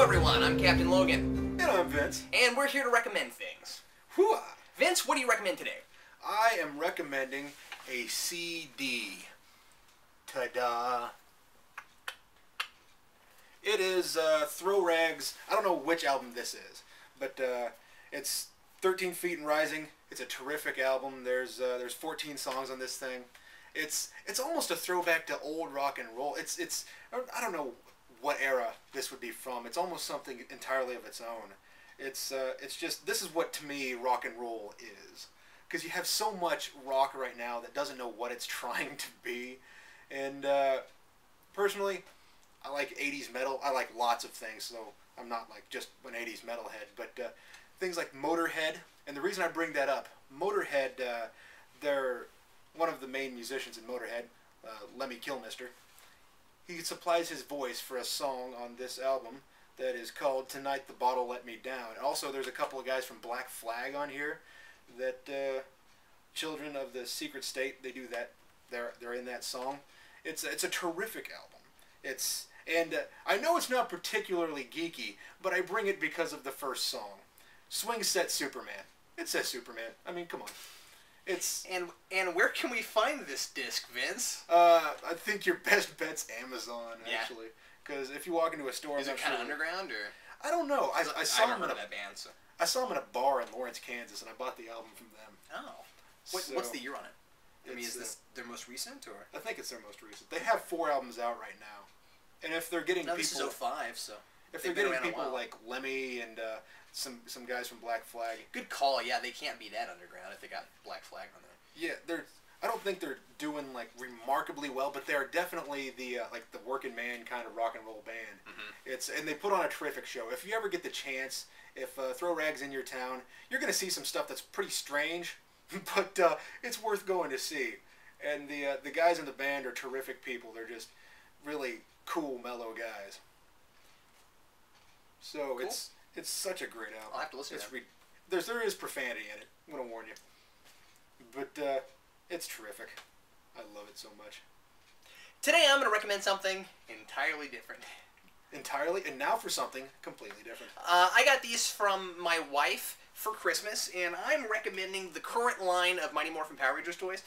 Hello everyone, I'm Captain Logan. And I'm Vince. And we're here to recommend things. Hooah! Vince, what do you recommend today? I am recommending a CD. Ta-da! It is Throw Rags. I don't know which album this is, but it's 13 Feet and Rising. It's a terrific album. There's 14 songs on this thing. It's almost a throwback to old rock and roll. It's I don't know what era this would be from. It's almost something entirely of its own. It's just, this is what to me rock and roll is, because you have so much rock right now that doesn't know what it's trying to be. And personally, I like 80s metal. I like lots of things, so I'm not like just an 80s metalhead, but things like Motorhead. And the reason I bring that up, Motorhead, they're one of the main musicians in Motorhead, Lemmy Kilmister. He supplies his voice for a song on this album that is called Tonight the Bottle Let Me Down. And also there's a couple of guys from Black Flag on here that Children of the Secret State, they do that. They're in that song. It's a terrific album. I know it's not particularly geeky, but I bring it because of the first song. Swing Set Superman. It says Superman. I mean, come on. And where can we find this disc, Vince? I think your best bet's Amazon, actually. Because if you walk into a store, is it kind of underground, or? I don't know. I saw them in that band, so. I saw them in a bar in Lawrence, Kansas, and I bought the album from them. Oh. What's the year on it? I mean, is this their most recent, or? I think it's their most recent. They have 4 albums out right now, and if they're getting people, this is 05, so. If they're getting people like Lemmy and some guys from Black Flag. Good call. Yeah, they can't be that underground if they got Black Flag on there. Yeah, I don't think they're doing like remarkably well, but they're definitely the like the working man kind of rock and roll band. Mm-hmm. And they put on a terrific show. If you ever get the chance, if Throw Rags in your town, you're gonna see some stuff that's pretty strange, but it's worth going to see. And the guys in the band are terrific people. They're just really cool, mellow guys. So cool. It's such a great album. I'll have to listen to it. There is profanity in it. I'm going to warn you. But it's terrific. I love it so much. Today I'm going to recommend something entirely different. Entirely? And now for something completely different. I got these from my wife for Christmas, and I'm recommending the current line of Mighty Morphin Power Rangers toys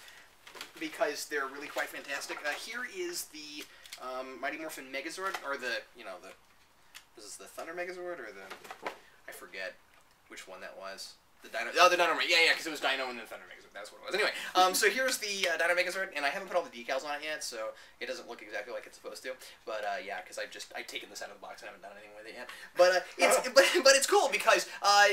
because they're really quite fantastic. Here is the Mighty Morphin Megazord, or was this the Thunder Megazord, or I forget which one that was. The Dino, the Dino, yeah, because it was Dino and then Thunder Megazord, that's what it was. Anyway, so here's the Dino Megazord, and I haven't put all the decals on it yet, so it doesn't look exactly like it's supposed to. But yeah, because I've taken this out of the box and haven't done anything with it yet. But but it's cool because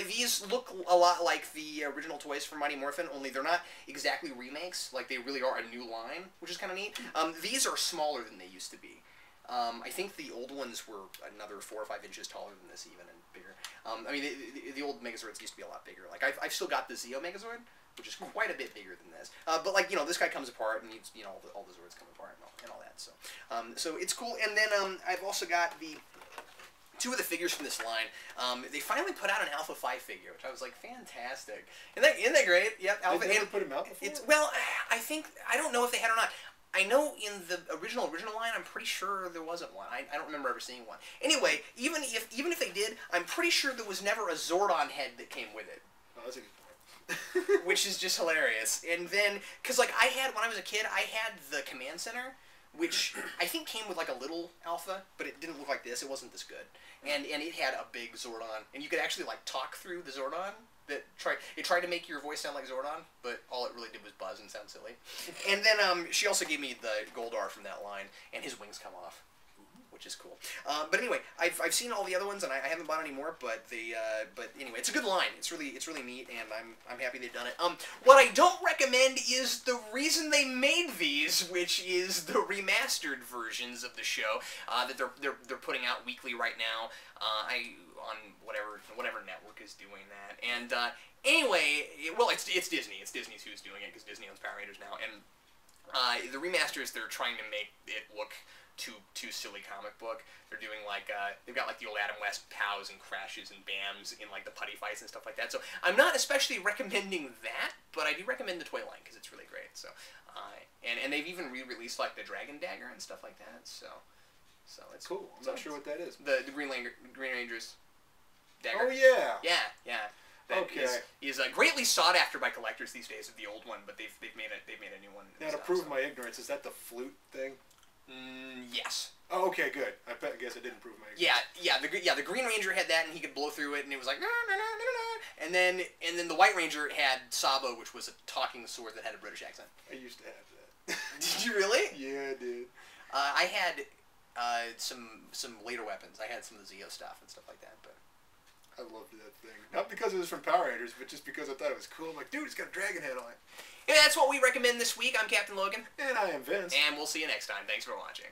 these look a lot like the original toys from Mighty Morphin, only they're not exactly remakes. Like, they really are a new line, which is kind of neat. These are smaller than they used to be. I think the old ones were another 4 or 5 inches taller than this, even, and bigger. I mean, the old Megazords used to be a lot bigger. Like, I've still got the Zeo Megazord, which is quite a bit bigger than this. But, like, this guy comes apart, and all the Zords come apart and all that. So, so it's cool. And then I've also got the 2 of the figures from this line. They finally put out an Alpha 5 figure, which I was like, fantastic. Isn't that great? Yep. Alpha. They put him out before? Well, I don't know if they had or not. I know in the original line, I'm pretty sure there wasn't one. I don't remember ever seeing one. Anyway, even if they did, I'm pretty sure there was never a Zordon head that came with it. Oh, that's a good point. Which is just hilarious. And then, because like when I was a kid, I had the Command Center, which I think came with like a little Alpha, but it didn't look like this. It wasn't this good. And it had a big Zordon, and you could actually like talk through the Zordon. It tried to make your voice sound like Zordon, but all it really did was buzz and sound silly. And then she also gave me the Goldar from that line, and his wings come off, which is cool. But anyway, I've seen all the other ones, and I haven't bought any more. But anyway, it's a good line. It's really neat, and I'm happy they've done it. What I don't recommend is the reason they made these, which is the remastered versions of the show that they're putting out weekly right now. On whatever network is doing that. And anyway, well, it's Disney. It's Disney who's doing it, because Disney owns Power Rangers now. And the remasters, they're trying to make it look too silly comic book. They're doing like they've got like the old Adam West pows and crashes and bams in like the putty fights and stuff like that. So I'm not especially recommending that, but I do recommend the toy line because it's really great. So and they've even re-released like the Dragon Dagger and stuff like that. So So it's Cool. I'm not sure what that is. The Green Ranger's dagger. Oh yeah. Yeah. That Okay. is greatly sought after by collectors these days of the old one, but they've made a new one. Now to prove my ignorance, is that the flute thing? Yes. Oh, okay, good. I guess I didn't prove my ignorance. The Green Ranger had that, and he could blow through it, and it was like, and then the White Ranger had Sabo, which was a talking sword that had a British accent. I used to have that. Did you really? Yeah, I did. I had some later weapons. I had some of the Zeo stuff and stuff like that, but. I loved that thing. Not because it was from Power Rangers, but just because I thought it was cool. I'm like, dude, it's got a dragon head on it. Yeah, that's what we recommend this week. I'm Captain Logan. And I am Vince. And we'll see you next time. Thanks for watching.